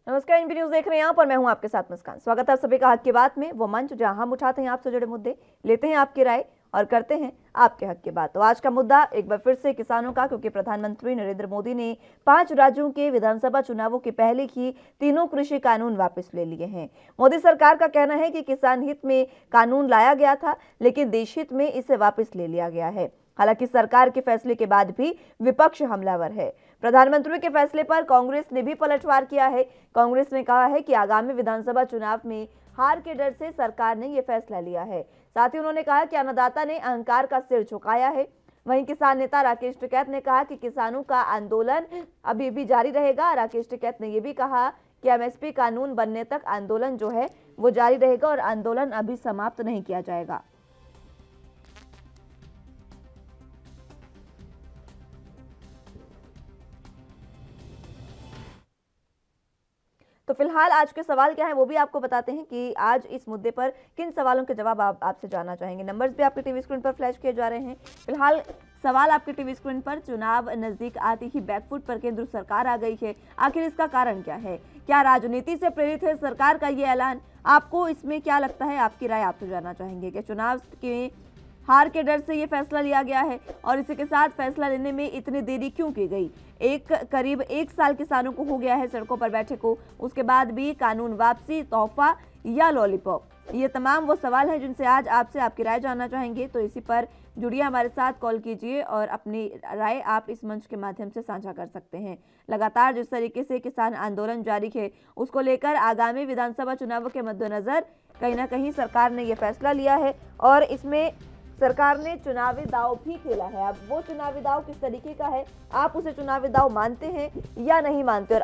नमस्कार, NB news देख रहे हैं आप और मैं हूं आपके साथ मुस्कान। स्वागत है आप सभी का हक की बात में, वो मंच जहां हम उठाते हैं आपसे जुड़े मुद्दे, लेते हैं आपकी राय और करते हैं आपके हक की बात। तो आज का मुद्दा एक बार फिर से किसानों का, क्योंकि प्रधानमंत्री नरेंद्र मोदी ने 5 राज्यों के विधानसभा चुनावों के पहले ही तीनों कृषि कानून वापस ले लिए हैं। मोदी सरकार का कहना है कि किसान हित में कानून लाया गया था, लेकिन देश हित में इसे वापस ले लिया गया है। हालांकि सरकार के फैसले के बाद भी विपक्ष हमलावर है। प्रधानमंत्री के फैसले पर कांग्रेस ने भी पलटवार किया है। कांग्रेस ने कहा है कि आगामी विधानसभा चुनाव में हार के डर से सरकार ने यह फैसला लिया है। साथ ही उन्होंने कहा कि अन्नदाता ने अहंकार का सिर झुकाया है। वहीं किसान नेता राकेश टिकैत ने कहा कि किसानों का आंदोलन अभी भी जारी रहेगा। राकेश टिकैत ने यह भी कहा कि एमएसपी कानून बनने तक आंदोलन जो है वो जारी रहेगा और आंदोलन अभी समाप्त नहीं किया जाएगा। तो फिलहाल आज के सवाल क्या है वो भी आपको बताते हैं कि आज इस मुद्दे पर किन सवालों के जवाब आपसे जानना चाहेंगे। नंबर्स भी आपके टीवी स्क्रीन पर फ्लैश किए जा रहे हैं। फिलहाल सवाल आपके टीवी स्क्रीन पर, चुनाव नजदीक आते ही बैकफुट पर केंद्र सरकार आ गई है, आखिर इसका कारण क्या है? क्या राजनीति से प्रेरित है सरकार का ये ऐलान? आपको इसमें क्या लगता है? आपकी राय आपसे जानना चाहेंगे कि चुनाव के हार के डर से ये फैसला लिया गया है और इसी के साथ फैसला लेने में इतनी देरी क्यों की गई? करीब 1 साल किसानों को हो गया है सड़कों पर बैठे को, उसके बाद भी कानून वापसी, तोहफा या लॉलीपॉप? ये तमाम वो सवाल हैं जिनसे आज आपसे आपकी राय जानना चाहेंगे। तो इसी पर जुड़िए, हमारे साथ कॉल कीजिए और अपनी राय आप इस मंच के माध्यम से साझा कर सकते हैं। लगातार जिस तरीके से किसान आंदोलन जारी है, उसको लेकर आगामी विधानसभा चुनावों के मद्देनजर कहीं ना कहीं सरकार ने यह फैसला लिया है और इसमें सरकार ने चुनावी दांव भी खेला है। अब वो चुनावी दांव किस तरीके का है, आप उसे चुनावी दांव मानते हैं या नहीं मानते? और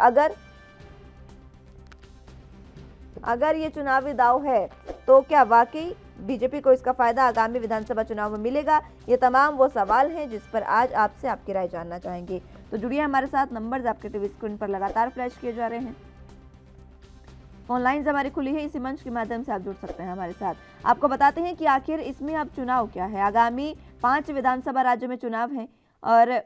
अगर ये चुनावी दांव है तो क्या वाकई बीजेपी को इसका फायदा आगामी विधानसभा चुनाव में मिलेगा? ये तमाम वो सवाल हैं जिस पर आज आपसे आपकी राय जानना चाहेंगे। तो जुड़िए हमारे साथ, नंबर्स आपके टीवी स्क्रीन पर लगातार फ्लैश किए जा रहे हैं। फोन लाइन्स हमारी खुली है, इसी मंच के माध्यम से आप जुड़ सकते हैं हमारे साथ। आपको बताते हैं कि आखिर इसमें अब चुनाव क्या है। आगामी 5 विधानसभा राज्यों में चुनाव है और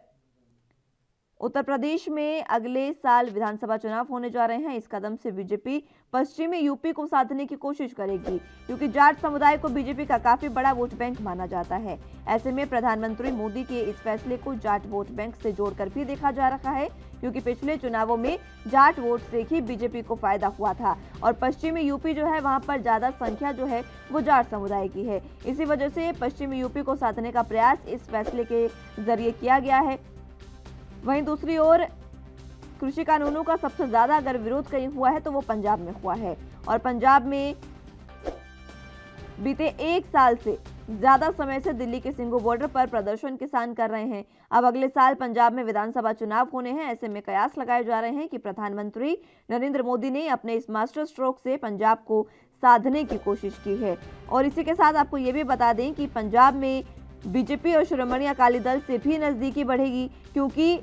उत्तर प्रदेश में अगले साल विधानसभा चुनाव होने जा रहे हैं। इस कदम से बीजेपी पश्चिमी यूपी को साधने की कोशिश करेगी, क्योंकि जाट समुदाय को बीजेपी का काफी बड़ा वोट बैंक माना जाता है। ऐसे में प्रधानमंत्री मोदी के इस फैसले को जाट वोट बैंक से जोड़कर भी देखा जा रहा है, क्योंकि पिछले चुनावों में जाट वोट से ही बीजेपी को फायदा हुआ था और पश्चिमी यूपी जो है वहां पर ज्यादा संख्या जो है वो जाट समुदाय की है। इसी वजह से पश्चिमी यूपी को साधने का प्रयास इस फैसले के जरिए किया गया है। वहीं दूसरी ओर कृषि कानूनों का सबसे ज्यादा अगर विरोध कहीं हुआ है तो वो पंजाब में हुआ है और पंजाब में बीते 1 साल से ज्यादा समय से दिल्ली के सिंघू बॉर्डर पर प्रदर्शन किसान कर रहे हैं। अब अगले साल पंजाब में विधानसभा चुनाव होने हैं। ऐसे में कयास लगाए जा रहे हैं कि प्रधानमंत्री नरेंद्र मोदी ने अपने इस मास्टर स्ट्रोक से पंजाब को साधने की कोशिश की है। और इसी के साथ आपको ये भी बता दें कि पंजाब में बीजेपी और श्रोमणी अकाली दल से भी नजदीकी बढ़ेगी, क्योंकि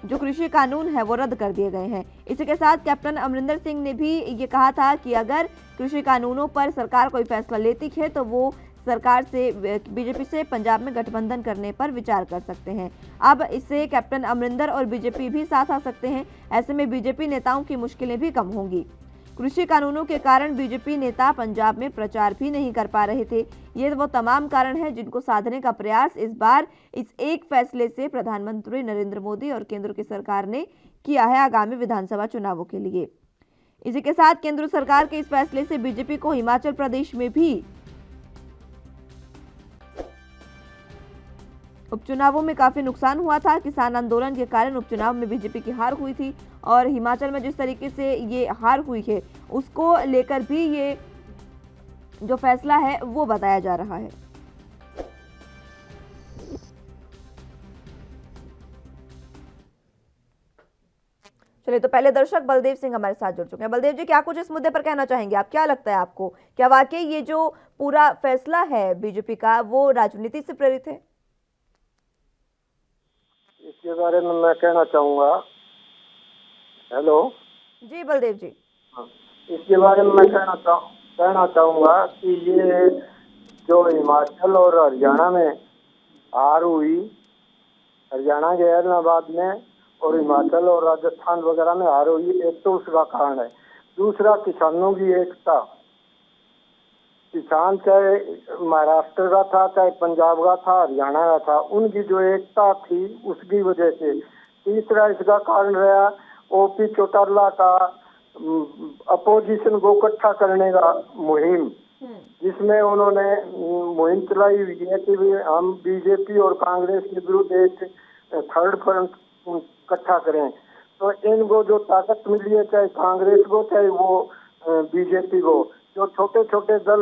जो कृषि कानून है वो रद्द कर दिए गए हैं। इसी के साथ कैप्टन अमरिंदर सिंह ने भी ये कहा था कि अगर कृषि कानूनों पर सरकार कोई फैसला लेती है तो वो सरकार से, बीजेपी से पंजाब में गठबंधन करने पर विचार कर सकते हैं। अब इससे कैप्टन अमरिंदर और बीजेपी भी साथ आ सकते हैं। ऐसे में बीजेपी नेताओं की मुश्किलें भी कम होंगी। कृषि कानूनों के कारण बीजेपी नेता पंजाब में प्रचार भी नहीं कर पा रहे थे। ये वो तमाम कारण हैं जिनको साधने का प्रयास इस बार इस एक फैसले से प्रधानमंत्री नरेंद्र मोदी और केंद्र की सरकार ने किया है आगामी विधानसभा चुनावों के लिए। इसी के साथ केंद्र सरकार के इस फैसले से बीजेपी को हिमाचल प्रदेश में भी उपचुनावों में काफी नुकसान हुआ था। किसान आंदोलन के कारण उपचुनाव में बीजेपी की हार हुई थी और हिमाचल में जिस तरीके से ये हार हुई है उसको लेकर भी ये जो फैसला है वो बताया जा रहा है। चलिए, तो पहले दर्शक बलदेव सिंह हमारे साथ जुड़ चुके हैं। बलदेव जी, क्या कुछ इस मुद्दे पर कहना चाहेंगे? आप, क्या लगता है आपको, क्या वाकई ये जो पूरा फैसला है बीजेपी का वो राजनीति से प्रेरित है? इसके बारे में मैं कहना चाहूँगा। हेलो जी बलदेव जी। हाँ, इसके बारे में मैं कहना चाहूँगा कि ये जो हिमाचल और हरियाणा में हार हुई, हरियाणा के ऐलनाबाद में, और हिमाचल और राजस्थान वगैरह में हार हुई, एक तो उसका कारण है। दूसरा किसानों की एकता। किसान चाहे महाराष्ट्र का था, चाहे पंजाब का था, हरियाणा का था, उनकी जो एकता थी उसकी वजह से। तीसरा इसका कारण रहा ओपी चौटाला का अपोजिशन को इकट्ठा करने का मुहिम, जिसमें उन्होंने मुहिम चलाई हुई है कि हम बीजेपी और कांग्रेस के विरुद्ध एक थर्ड फ्रंट इकट्ठा करें। तो इनको जो ताकत मिली है, चाहे कांग्रेस को चाहे वो बीजेपी को, जो छोटे छोटे दल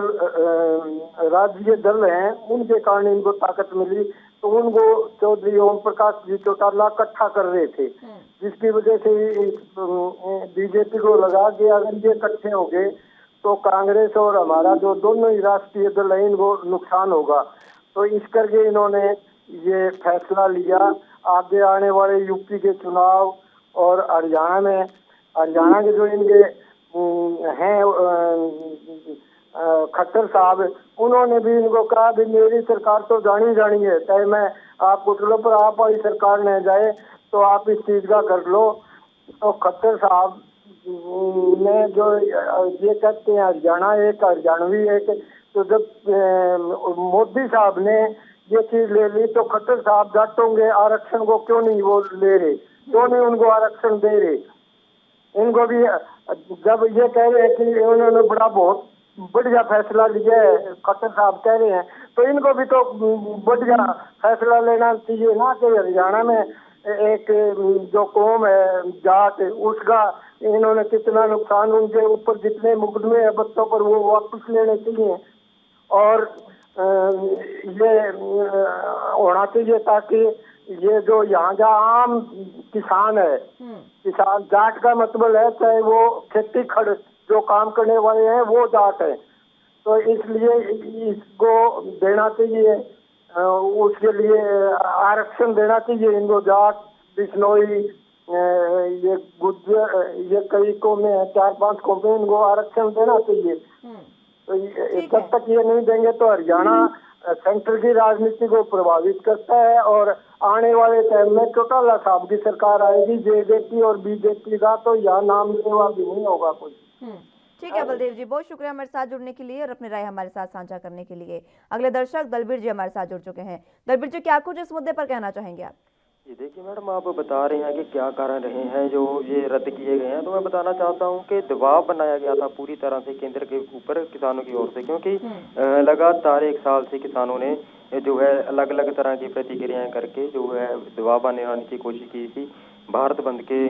राज्य दल हैं, उनके कारण इनको ताकत मिली। तो उनको चौधरी ओम प्रकाश जी चौटाला इकट्ठा कर रहे थे, जिसकी वजह से बीजेपी को लगा कि अगर ये इकट्ठे हो गए तो कांग्रेस और हमारा जो दोनों ही राष्ट्रीय दल है इनको नुकसान होगा। तो इस करके इन्होंने ये फैसला लिया। आगे आने वाले यूपी के चुनाव और हरियाणा के जो इनके हैं खट्टर साहब, उन्होंने भी इनको कहा कि मेरी सरकार तो जानी है, चाहे मैं आप उठ लो पर आप वाली सरकार न जाए, तो आप इस चीज का कर लो। तो खट्टर साहब ने जो ये कहते हैं हरियाणा एक हरियाणवी एक, तो जब मोदी साहब ने ये चीज ले ली तो खट्टर साहब जाटों के आरक्षण को क्यों नहीं वो ले रहे, क्यों नहीं उनको आरक्षण दे रहे। इनको भी जब ये कह रहे हैं कि उन्होंने बहुत बढ़िया फैसला लिया है, खट्टर साहब कह रहे हैं, तो इनको भी तो बढ़िया फैसला लेना चाहिए ना कि हरियाणा में एक जो कौम है जाट, उसका इन्होंने कितना नुकसान, उनके ऊपर जितने मुकदमे है बच्चों पर वो वापस लेने चाहिए। और ये होना चाहिए ताकि ये जो यहाँ का आम किसान है, किसान जाट का मतलब है चाहे वो खेती खड़ जो काम करने वाले हैं वो जाट है, तो इसलिए इसको देना चाहिए, उसके लिए आरक्षण देना चाहिए इनको। जाट, बिश्नोई, ये गुज्जर, ये कई कौमें हैं, 4-5 कौमें, इनको आरक्षण देना चाहिए। तो जब तक ये नहीं देंगे तो हरियाणा सेंटर की राजनीति को प्रभावित करता है और आने वाले टाइम में चौटाला साहब की सरकार आएगी, जेजेपी और बीजेपी का, तो यहाँ नाम लेवा भी नहीं होगा कोई। ठीक है बलदेव जी, बहुत शुक्रिया हमारे साथ जुड़ने के लिए और अपनी राय हमारे साथ साझा करने के लिए। अगले दर्शक दलबीर जी हमारे साथ जुड़ चुके हैं। दलबीर जी, क्या कुछ इस मुद्दे पर कहना चाहेंगे आप? जी देखिए मैडम, आप बता रहे हैं कि क्या कारण रहे हैं जो ये रद्द किए गए हैं, तो मैं बताना चाहता हूं कि दबाव बनाया गया था पूरी तरह से केंद्र के ऊपर किसानों की ओर से, क्योंकि लगातार 1 साल से किसानों ने जो है अलग अलग तरह की प्रतिक्रियाएं करके जो है दबाव बनाने की कोशिश की थी। भारत बंद के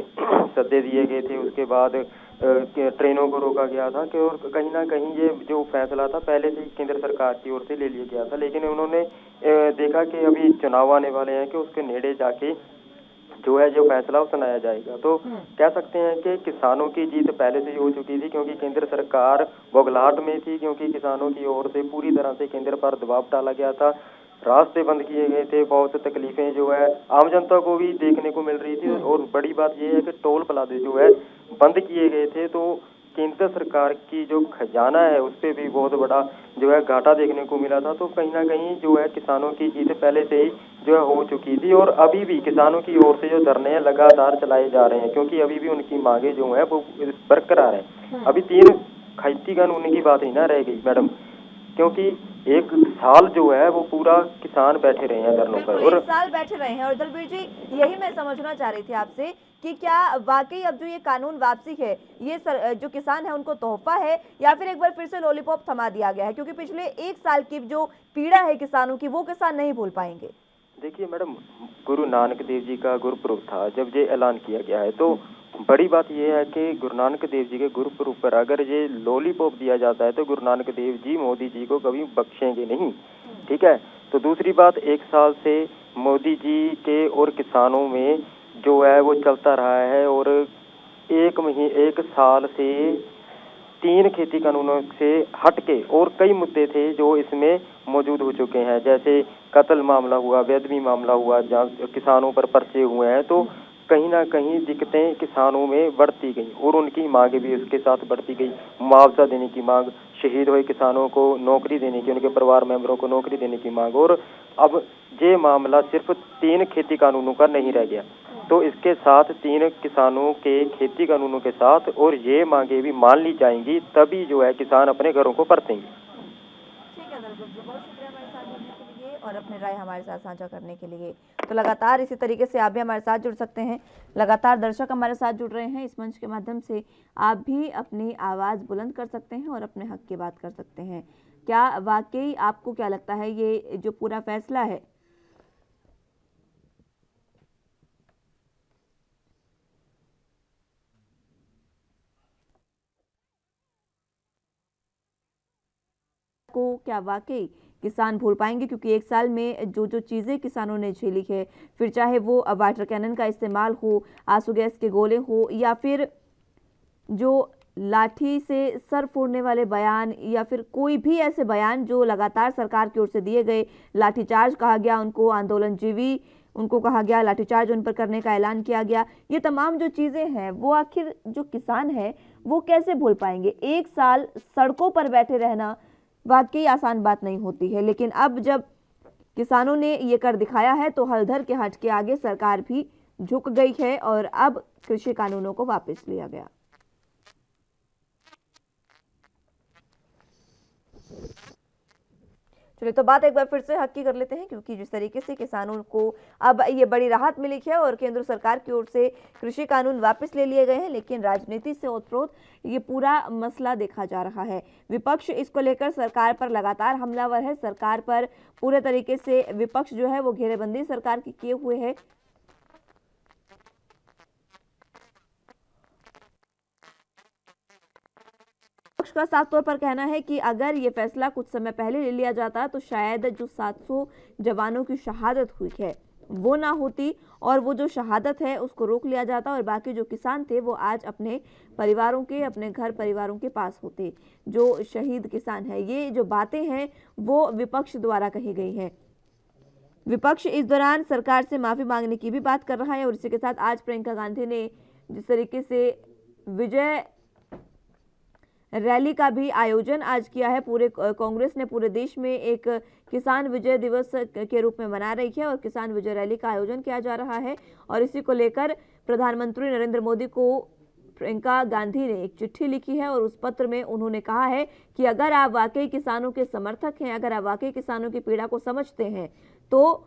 सद्दे दिए गए थे, उसके बाद ट्रेनों को रोका गया था कि और कहीं ना कहीं ये जो फैसला था पहले से केंद्र सरकार की ओर से ले लिया गया था, लेकिन उन्होंने देखा कि अभी चुनाव आने वाले हैं कि उसके नेड़े जाके जो है जो फैसला वो सुनाया जाएगा। तो कह सकते हैं कि किसानों की जीत पहले से ही हो चुकी थी, क्योंकि केंद्र सरकार बौखलाहट में थी, क्योंकि किसानों की ओर से पूरी तरह से केंद्र पर दबाव डाला गया था। रास्ते बंद किए गए थे, बहुत तकलीफें जो है आम जनता को भी देखने को मिल रही थी। और बड़ी बात यह है कि टोल प्लाजे जो है बंद किए गए थे, तो केंद्र सरकार की जो खजाना है उस पर भी बहुत बड़ा जो है घाटा देखने को मिला था। तो कहीं ना कहीं जो है किसानों की जीत पहले से ही जो है हो चुकी थी, और अभी भी किसानों की ओर से जो धरने हैं लगातार चलाए जा रहे हैं, क्योंकि अभी भी उनकी मांगे जो है वो बरकरार है। अभी 3 खेती कानून की बात ही ना रह गई मैडम, क्योंकि 1 साल जो है वो पूरा किसान बैठे रहे हैं धरनों पर, और 1 साल बैठे रहे हैं। और दलबीर जी, यही मैं समझना चाह रही थी आपसे कि क्या वाकई अब जो ये कानून वापसी है ये जो किसान है उनको तोहफा है, या फिर एक बार फिर से लॉलीपॉप थमा दिया गया है, क्योंकि पिछले 1 साल की जो पीड़ा है किसानों की वो किसान नहीं भूल पाएंगे। देखिए मैडम, गुरु नानक देव जी का गुरुपुरब था जब ये ऐलान किया गया है, तो बड़ी बात यह है कि गुरु नानक देव जी के गुरुपुरब पर अगर ये लॉलीपॉप दिया जाता है तो गुरु नानक देव जी मोदी जी को कभी बख्शेंगे नहीं, ठीक है। तो दूसरी बात, 1 साल से मोदी जी के और किसानों में जो है वो चलता रहा है, और 1 साल से 3 खेती कानूनों से हटके और कई मुद्दे थे जो इसमें मौजूद हो चुके हैं, जैसे कत्ल मामला हुआ, बेदबी मामला हुआ, जहाँ किसानों पर पर्चे हुए हैं। तो कहीं ना कहीं दिक्कतें किसानों में बढ़ती गई और उनकी मांगे भी उसके साथ बढ़ती गई। मुआवजा देने की मांग, शहीद हुए किसानों को नौकरी देने की, उनके परिवार मेंबरों को नौकरी देने की मांग। और अब ये मामला सिर्फ 3 खेती कानूनों का नहीं रह गया, तो इसके साथ 3 किसानों के खेती कानूनों के साथ और ये मांगे भी मान ली जाएंगी, तभी जो है किसान अपने घरों को परतेंगे। ठीक है दर्शकों, बहुत शुक्रिया हमारे साथ जुड़ने के लिए और अपनी राय हमारे साथ साझा करने के लिए। तो लगातार इसी तरीके से आप भी हमारे साथ जुड़ सकते हैं। लगातार दर्शक हमारे साथ जुड़ रहे हैं। इस मंच के माध्यम से आप भी अपनी आवाज़ बुलंद कर सकते हैं और अपने हक की बात कर सकते हैं। क्या वाकई आपको क्या लगता है ये जो पूरा फैसला है को क्या वाकई किसान भूल पाएंगे? क्योंकि 1 साल में जो जो चीज़ें किसानों ने झेली है, फिर चाहे वो वाटर कैनन का इस्तेमाल हो, आंसू गैस के गोले हो, या फिर जो लाठी से सर फोड़ने वाले बयान, या फिर कोई भी ऐसे बयान जो लगातार सरकार की ओर से दिए गए, लाठीचार्ज कहा गया उनको, आंदोलनजीवी उनको कहा गया, लाठीचार्ज उन पर करने का ऐलान किया गया, ये तमाम जो चीज़ें हैं वो आखिर जो किसान है वो कैसे भूल पाएंगे? 1 साल सड़कों पर बैठे रहना वाकई आसान बात नहीं होती है, लेकिन अब जब किसानों ने ये कर दिखाया है तो हलधर के हट के आगे सरकार भी झुक गई है और अब कृषि कानूनों को वापस लिया गया। चलिए, तो बात एक बार फिर से हक की कर लेते हैं, क्योंकि जिस तरीके से किसानों को अब ये बड़ी राहत मिली है और केंद्र सरकार की ओर से कृषि कानून वापस ले लिए गए हैं, लेकिन राजनीति से ओतप्रोत ये पूरा मसला देखा जा रहा है। विपक्ष इसको लेकर सरकार पर लगातार हमलावर है। सरकार पर पूरे तरीके से विपक्ष जो है वो घेरेबंदी सरकार की किए हुए है। विपक्ष का साफ तौर पर कहना है कि अगर ये फैसला कुछ समय पहले ले लिया जाता तो शायद जो 700 जवानों की शहादत हुई है वो ना होती, और वो जो शहादत है उसको रोक लिया जाता और बाकी जो किसान थे वो आज अपने परिवारों के, अपने घर परिवारों के पास होते, जो शहीद किसान है। ये जो बातें हैं वो विपक्ष द्वारा कही गई हैं। विपक्ष इस दौरान सरकार से माफी मांगने की भी बात कर रहा है और इसी के साथ आज प्रियंका गांधी ने जिस तरीके से विजय रैली का भी आयोजन आज किया है, पूरे कांग्रेस ने पूरे देश में एक किसान विजय दिवस के रूप में मना रही है और किसान विजय रैली का आयोजन किया जा रहा है। और इसी को लेकर प्रधानमंत्री नरेंद्र मोदी को प्रियंका गांधी ने एक चिट्ठी लिखी है और उस पत्र में उन्होंने कहा है कि अगर आप वाकई किसानों के समर्थक हैं, अगर आप वाकई किसानों की पीड़ा को समझते हैं, तो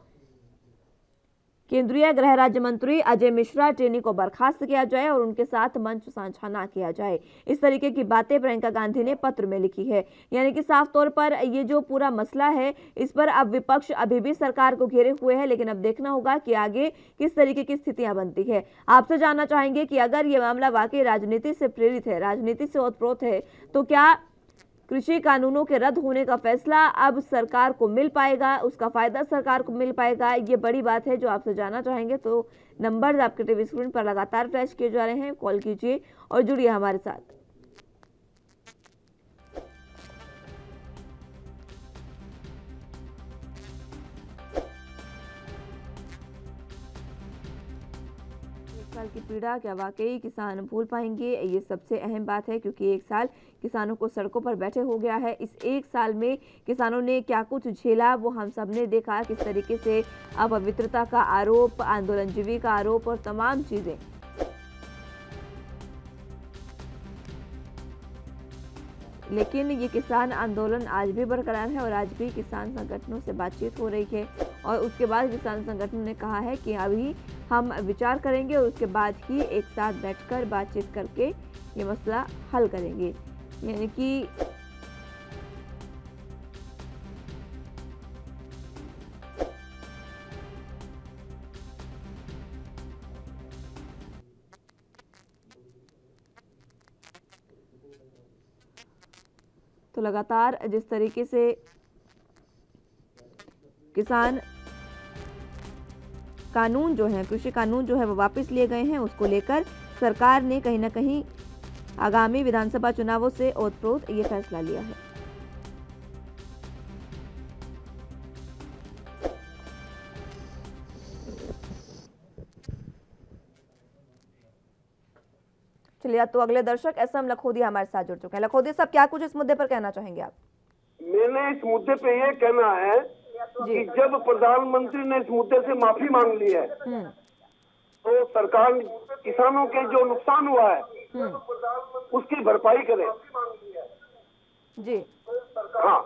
केंद्रीय गृह राज्य मंत्री अजय मिश्रा टेनी को बर्खास्त किया जाए और उनके साथ मंच साझा ना किया जाए। इस तरीके की बातें प्रियंका गांधी ने पत्र में लिखी है। यानी कि साफ तौर पर ये जो पूरा मसला है इस पर अब विपक्ष अभी भी सरकार को घेरे हुए है, लेकिन अब देखना होगा कि आगे किस तरीके की स्थितियां बनती है। आपसे जानना चाहेंगे कि अगर ये मामला वाकई राजनीति से प्रेरित है, राजनीति से ओतप्रोत है, तो क्या कृषि कानूनों के रद्द होने का फैसला अब सरकार को मिल पाएगा, उसका फायदा सरकार को मिल पाएगा? ये बड़ी बात है जो आपसे जानना चाहेंगे। तो नंबर आपके टीवी स्क्रीन पर लगातार फ्लैश किए जा रहे हैं, कॉल कीजिए और जुड़िए हमारे साथ। साल की पीड़ा क्या वाकई किसान भूल पाएंगे? ये सबसे अहम बात है, क्योंकि 1 साल किसानों को सड़कों पर बैठे हो गया है। इस 1 साल में किसानों ने क्या कुछ झेला वो हम सब ने देखा, किस तरीके से अपवित्रता का आरोप, आंदोलनजीवी का आरोप और तमाम चीजें। लेकिन ये किसान आंदोलन आज भी बरकरार है और आज भी किसान संगठनों से बातचीत हो रही है और उसके बाद किसान संगठनों ने कहा है कि अभी हम विचार करेंगे और उसके बाद ही एक साथ बैठकर बातचीत करके ये मसला हल करेंगे। यानी कि तो लगातार जिस तरीके से किसान कानून जो है, कृषि कानून जो है वो वापस लिए गए हैं, उसको लेकर सरकार ने कहीं ना कहीं आगामी विधानसभा चुनावों से ओतप्रोत ये फैसला लिया है। चलिए, तो अगले दर्शक एसएम लखोदिया हमारे साथ जुड़ चुके हैं। लखोदिया साहब, क्या कुछ इस मुद्दे पर कहना चाहेंगे आप? मैंने इस मुद्दे पे ये कहना है कि जब प्रधानमंत्री ने इस मुद्दे से माफी मांग ली है तो सरकार किसानों के जो नुकसान हुआ है उसकी भरपाई करे। जी हाँ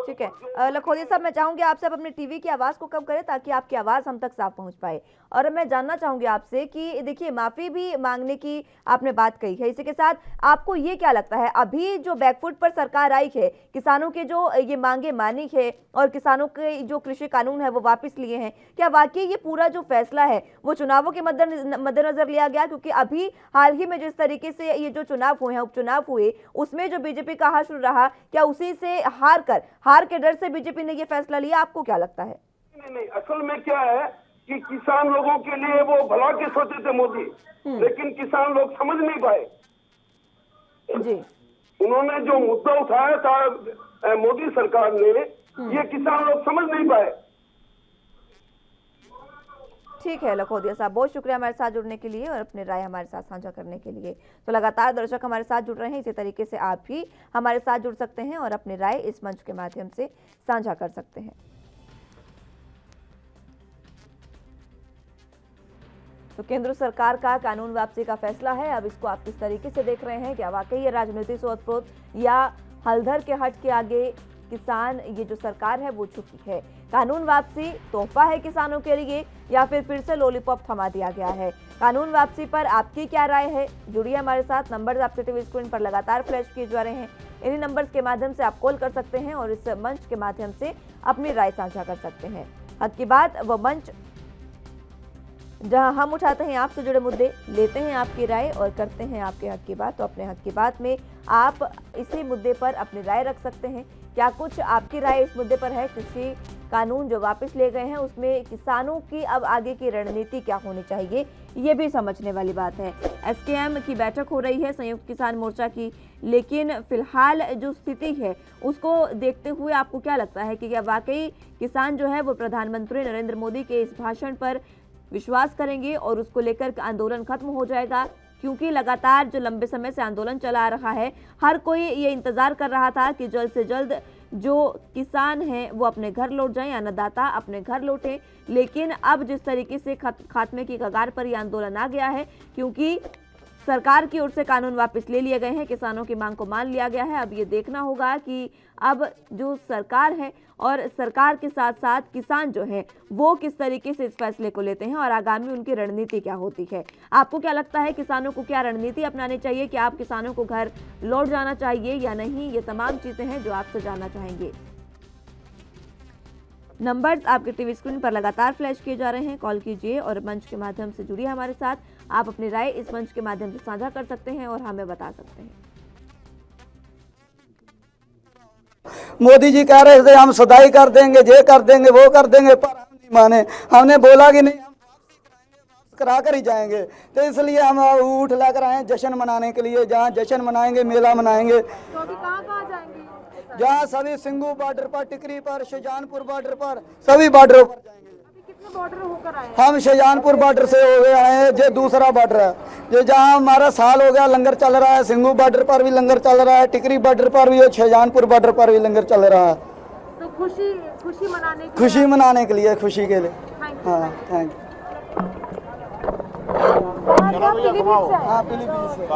ठीक है। लखोदिया साहब, मैं चाहूंगी आपसे आप अपने टीवी की आवाज को कम करें ताकि आपकी आवाज हम तक साफ पहुंच पाए। और मैं जानना चाहूंगी आपसे कि देखिए, माफी भी मांगने की आपने बात कही है, इसी के साथ आपको ये क्या लगता है, अभी जो बैकफुट पर सरकार आई है, किसानों के जो ये मांगे मानी है और किसानों के जो कृषि कानून है वो वापस लिए हैं, क्या वाकई ये पूरा जो फैसला है वो चुनावों के मद्देनजर लिया गया? क्योंकि अभी हाल ही में जिस तरीके से ये जो चुनाव हुए हैं, उपचुनाव हुए, उसमें जो बीजेपी का हाशिर रहा, क्या उसी से हार के डर से बीजेपी ने ये फैसला लिया? आपको क्या लगता है? नहीं, असल में क्या है कि किसान लोगों के लिए वो भला के सोचे थे मोदी, लेकिन किसान लोग समझ नहीं पाए। जी उन्होंने जो मुद्दा उठाया था मोदी सरकार ने, ये किसान लोग समझ नहीं पाए। ठीक है लखोदिया साहब, बहुत शुक्रिया हमारे साथ जुड़ने के लिए और अपनी राय हमारे साथ साझा करने के लिए। तो लगातार दर्शक हमारे साथ जुड़ रहे हैं, इसी तरीके से आप भी हमारे साथ जुड़ सकते हैं और अपनी राय इस मंच के माध्यम से साझा कर सकते हैं। तो केंद्र सरकार का कानून वापसी का फैसला है, अब इसको आप किस तरीके से देख रहे हैं? क्या वाकई ये राजनीति से ओतप्रोत या हलधर के हट के आगे किसान, ये जो सरकार है वो झुकी है? कानून वापसी तोहफा है किसानों के लिए या फिर से लॉलीपॉप थमा दिया गया है? कानून वापसी पर आपकी क्या राय है? जुड़िए हमारे साथ। नंबर आपके टीवी स्क्रीन पर लगातार फ्लैश किए जा रहे हैं, इन्हीं नंबर्स के माध्यम से आप कॉल कर सकते हैं और इस मंच के माध्यम से अपनी राय साझा कर सकते हैं। हक की बात वो मंच जहां हम उठाते हैं आपसे जुड़े मुद्दे, लेते हैं आपकी राय और करते हैं आपके हक की बात। तो अपने हक की बात में आप इसी मुद्दे पर अपनी राय रख सकते हैं। क्या कुछ आपकी राय इस मुद्दे पर है? कृषि कानून जो वापस ले गए हैं उसमें किसानों की अब आगे की रणनीति क्या होनी चाहिए, ये भी समझने वाली बात है। एसकेएम की बैठक हो रही है, संयुक्त किसान मोर्चा की, लेकिन फिलहाल जो स्थिति है उसको देखते हुए आपको क्या लगता है कि क्या वाकई किसान जो है वो प्रधानमंत्री नरेंद्र मोदी के इस भाषण पर विश्वास करेंगे और उसको लेकर आंदोलन खत्म हो जाएगा? क्योंकि लगातार जो लंबे समय से आंदोलन चला आ रहा है, हर कोई ये इंतजार कर रहा था कि जल्द से जल्द जो किसान हैं वो अपने घर लौट जाएं, अन्नदाता अपने घर लौटें। लेकिन अब जिस तरीके से खात्मे की कगार पर ये आंदोलन आ गया है, क्योंकि सरकार की ओर से कानून वापस ले लिए गए हैं, किसानों की मांग को मान लिया गया है। अब ये देखना होगा कि अब जो सरकार है और सरकार के साथ साथ किसान जो है वो किस तरीके से इस फैसले को लेते हैं और आगामी उनकी रणनीति क्या होती है। आपको क्या लगता है, किसानों को क्या रणनीति अपनानी चाहिए? क्या आप किसानों को घर लौट जाना चाहिए या नहीं? ये तमाम चीजें हैं जो आपसे जानना चाहेंगे। नंबर्स आपके टीवी स्क्रीन पर लगातार फ्लैश किए जा रहे हैं, कॉल कीजिए और मंच के माध्यम से जुड़िए हमारे साथ। आप अपनी राय इस मंच के माध्यम से साझा कर सकते हैं और हमें बता सकते हैं। मोदी जी कह रहे थे हम सदाई कर देंगे, ये कर देंगे, वो कर देंगे, पर हम नहीं माने। हमने बोला कि नहीं, हम वापसी करा कर ही जाएंगे। तो इसलिए हम उठ लेकर आए जश्न मनाने के लिए। जहाँ जश्न मनाएंगे, मेला मनाएंगे। तो अभी कहाँ जाएंगे? जहाँ सभी सिंगू बॉर्डर पर, टिकरी पर, शाहजहानपुर बॉर्डर पर, सभी बॉर्डरों पर जाएंगे। अभी कितने बॉर्डर होकर आए? हम शाहजहानपुर बॉर्डर से हो गए हैं, ये दूसरा बॉर्डर है। ये जहाँ हमारा साल हो गया लंगर चल रहा है, सिंगू बॉर्डर पर भी लंगर चल रहा है, टिकरी बॉर्डर पर भी और शाहजहानपुर बॉर्डर पर भी लंगर चल रहा है। तो खुशी मनाने के खुशी मनाने के लिए, खुशी के लिए। Thank you. हाँ, थैंक यू। हाँ, पीलीभीत से।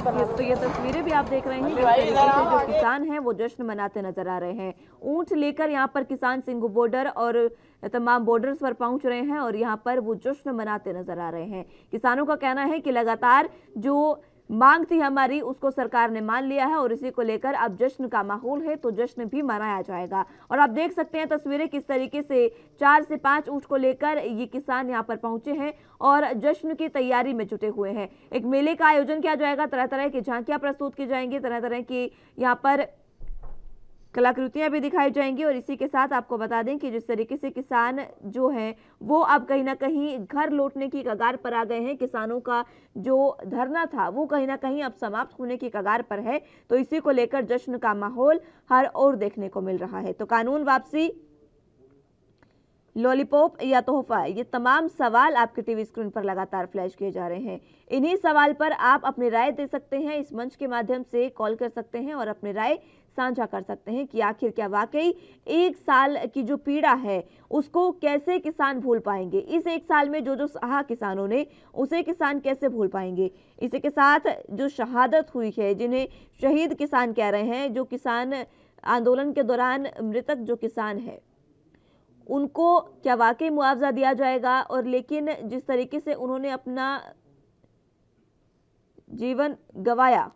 तो ये तस्वीरें भी आप देख रहे हैं, जिस तरीके से जो किसान हैं वो जश्न मनाते नजर आ रहे हैं। ऊंट लेकर यहाँ पर किसान सिंगू बॉर्डर और तमाम बॉर्डर्स पर पहुंच रहे हैं और यहाँ पर वो जश्न मनाते नजर आ रहे हैं। किसानों का कहना है कि लगातार जो मांग थी हमारी उसको सरकार ने मान लिया है और इसी को लेकर अब जश्न का माहौल है, तो जश्न भी मनाया जाएगा। और आप देख सकते हैं तस्वीरें किस तरीके से 4 से 5 ऊंट को लेकर ये किसान यहाँ पर पहुंचे हैं और जश्न की तैयारी में जुटे हुए हैं। एक मेले का आयोजन किया जाएगा, तरह तरह की झांकियां प्रस्तुत की जाएंगी, तरह तरह की यहाँ पर कलाकृतियां भी दिखाई जाएंगी। और इसी के साथ आपको बता दें कि जिस तरीके से किसान जो है वो अब कहीं ना कहीं घर लौटने की कगार पर आ गए हैं, किसानों का जो धरना था वो कहीं ना कहीं अब समाप्त होने की कगार पर है, तो इसी को लेकर जश्न का माहौल हर ओर देखने को मिल रहा है। तो कानून वापसी लॉलीपॉप या तोहफा, ये तमाम सवाल आपके टीवी स्क्रीन पर लगातार फ्लैश किए जा रहे हैं। इन्हीं सवाल पर आप अपनी राय दे सकते हैं, इस मंच के माध्यम से कॉल कर सकते हैं और अपनी राय साझा कर सकते हैं कि आखिर क्या वाकई एक साल की जो पीड़ा है उसको कैसे किसान भूल पाएंगे। इस एक साल में जो जो सहा किसानों ने, उसे किसान कैसे भूल पाएंगे। इसी के साथ जो शहादत हुई है, जिन्हें शहीद किसान कह रहे हैं, जो किसान आंदोलन के दौरान मृतक जो किसान है, उनको क्या वाकई मुआवजा दिया जाएगा। और लेकिन जिस तरीके से उन्होंने अपना जीवन गंवाया,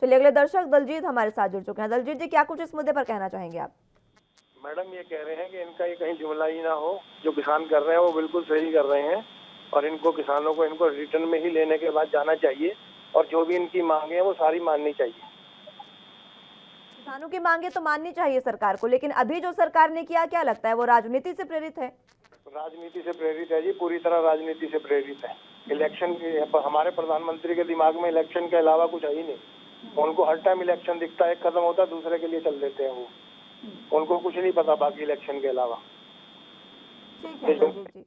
चलिए अगले दर्शक दलजीत हमारे साथ जुड़ चुके हैं। दलजीत जी, क्या कुछ इस मुद्दे पर कहना चाहेंगे आप? मैडम, ये कह रहे हैं कि इनका ये कहीं जुमला ही ना हो, जो किसान कर रहे हैं वो बिल्कुल सही कर रहे हैं और इनको किसानों को इनको रिटर्न में ही लेने के बाद जाना चाहिए और जो भी इनकी मांगे हैं वो सारी माननी चाहिए। किसानों की मांगे तो माननी चाहिए सरकार को, लेकिन अभी जो सरकार ने किया, क्या लगता है वो राजनीति से प्रेरित है? राजनीति से प्रेरित है जी, पूरी तरह राजनीति से प्रेरित है। इलेक्शन की, हमारे प्रधानमंत्री के दिमाग में इलेक्शन के अलावा कुछ है ही नहीं। उनको हर टाइम इलेक्शन दिखता है, एक खत्म होता है दूसरे के लिए चल देते हैं वो। उनको कुछ नहीं पता बाकी इलेक्शन के अलावा। ठीक है दलजीत जी,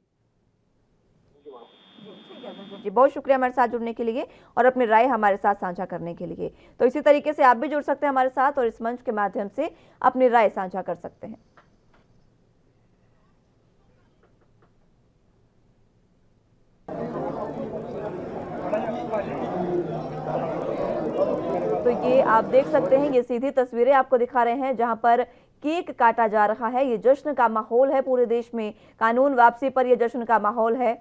जी बहुत शुक्रिया हमारे साथ जुड़ने के लिए और अपनी राय हमारे साथ साझा करने के लिए। तो इसी तरीके से आप भी जुड़ सकते हैं हमारे साथ और इस मंच के माध्यम से अपनी राय साझा कर सकते हैं। तो ये आप देख सकते हैं, ये सीधी तस्वीरें आपको दिखा रहे हैं जहां पर केक काटा जा रहा है। ये जश्न का माहौल है पूरे देश में, कानून वापसी पर ये जश्न का माहौल है।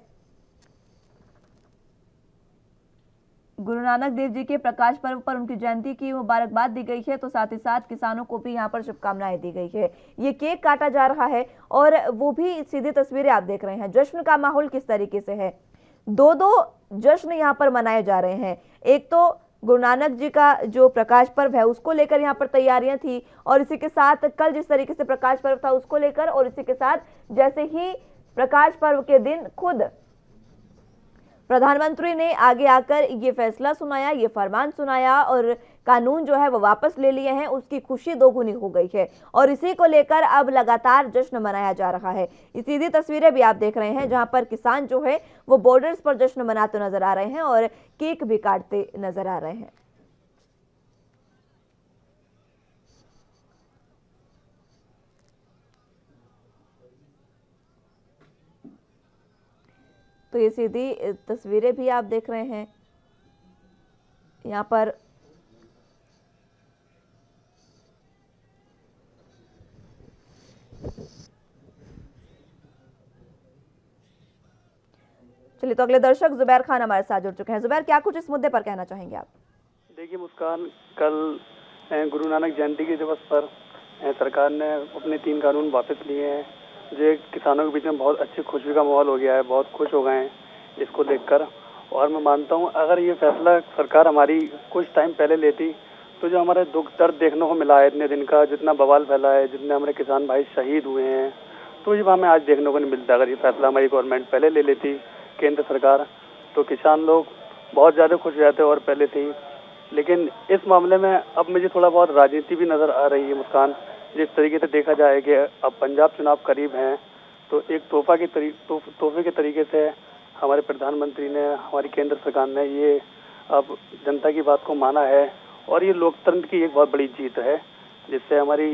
गुरु नानक देव जी के प्रकाश पर्व पर उनकी जयंती की मुबारकबाद दी गई है, तो साथ ही साथ किसानों को भी यहाँ पर शुभकामनाएं दी गई है। ये केक काटा जा रहा है और वो भी सीधी तस्वीरें आप देख रहे हैं। जश्न का माहौल किस तरीके से है, दो जश्न यहाँ पर मनाए जा रहे हैं। एक तो गुरु नानक जी का जो प्रकाश पर्व है उसको लेकर यहाँ पर तैयारियां थी और इसी के साथ कल जिस तरीके से प्रकाश पर्व था उसको लेकर, और इसी के साथ जैसे ही प्रकाश पर्व के दिन खुद प्रधानमंत्री ने आगे आकर ये फैसला सुनाया, ये फरमान सुनाया और कानून जो है वो वापस ले लिए हैं, उसकी खुशी दोगुनी हो गई है और इसी को लेकर अब लगातार जश्न मनाया जा रहा है। ये सीधी तस्वीरें भी आप देख रहे हैं जहां पर किसान जो है वो बॉर्डर्स पर जश्न मनाते नजर आ रहे हैं और केक भी काटते नजर आ रहे हैं। तो ये सीधी तस्वीरें भी आप देख रहे हैं यहाँ पर। चलिए तो अगले दर्शक जुबैर खान हमारे साथ जुड़ चुके हैं। जुबैर, क्या कुछ इस मुद्दे पर कहना चाहेंगे आप? देखिए मुस्कान, कल गुरु नानक जयंती के दिवस पर सरकार ने अपने 3 कानून वापस लिए हैं, जो किसानों के बीच में बहुत अच्छी खुशी का माहौल हो गया है, बहुत खुश हो गए हैं इसको देखकर। और मैं मानता हूं अगर ये फैसला सरकार हमारी कुछ टाइम पहले लेती तो जो हमारा दुख दर्द देखने को मिला है इतने दिन का, जितना बवाल फैला है, जितने हमारे किसान भाई शहीद हुए हैं, तो ये हमें आज देखने को नहीं मिलता। अगर ये फैसला हमारी गवर्नमेंट पहले ले लेती, केंद्र सरकार, तो किसान लोग बहुत ज़्यादा खुश हो जाते और पहले से ही। लेकिन इस मामले में अब मुझे थोड़ा बहुत राजनीति भी नज़र आ रही है मुस्कान। जिस तरीके से देखा जाए कि अब पंजाब चुनाव करीब हैं, तो एक तोहफे के तरीके से हमारे प्रधानमंत्री ने, हमारी केंद्र सरकार ने ये अब जनता की बात को माना है और ये लोकतंत्र की एक बहुत बड़ी जीत है, जिससे हमारी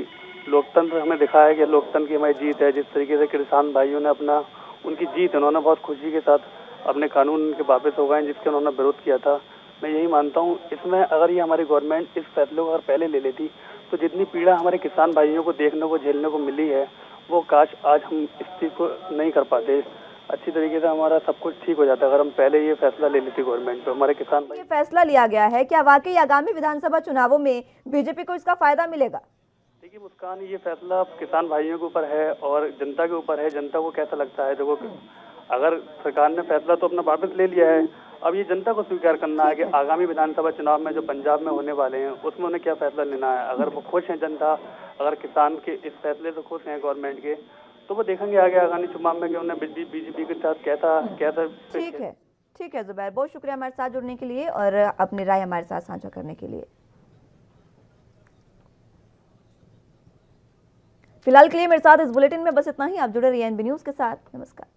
लोकतंत्र हमें दिखाया है कि लोकतंत्र की हमारी जीत है। जिस तरीके से किसान भाइयों ने अपना, उनकी जीत, उन्होंने बहुत खुशी के साथ अपने कानून के वापस हो गए जिसके उन्होंने विरोध किया था। मैं यही मानता हूँ इसमें अगर ये हमारी गवर्नमेंट इस फैसले को अगर पहले ले लेती तो जितनी पीड़ा हमारे किसान भाइयों को देखने को, झेलने को मिली है, वो काश आज हम इस चीज़ को नहीं कर पाते। अच्छी तरीके से हमारा सब कुछ ठीक हो जाता अगर हम पहले ये फैसला ले लेती गवर्नमेंट। तो हमारे किसान ये फैसला लिया गया है, क्या वाकई आगामी विधानसभा चुनावों में बीजेपी को इसका फायदा मिलेगा? देखिए मुस्कान, ये फैसला किसान भाइयों के ऊपर है और जनता के ऊपर है। जनता को कैसा लगता है, देखो अगर सरकार ने फैसला तो अपना वापस ले लिया है, अब ये जनता को स्वीकार करना है कि आगामी विधानसभा चुनाव में जो पंजाब में होने वाले हैं उसमें उन्हें क्या फैसला लेना है। अगर वो खुश हैं जनता, अगर किसान के इस फैसले से खुश हैं गवर्नमेंट के, तो वो देखेंगे आगे आगामी चुनाव में कि उन्हें बीजेपी के साथ कैसा ठीक है। ठीक है जुबैर, बहुत शुक्रिया हमारे साथ जुड़ने के लिए और अपनी राय हमारे साथ साझा करने के लिए। फिलहाल के लिए मेरे साथ इस बुलेटिन में बस इतना ही। आप जुड़े रहिए एनबी न्यूज के साथ। नमस्कार।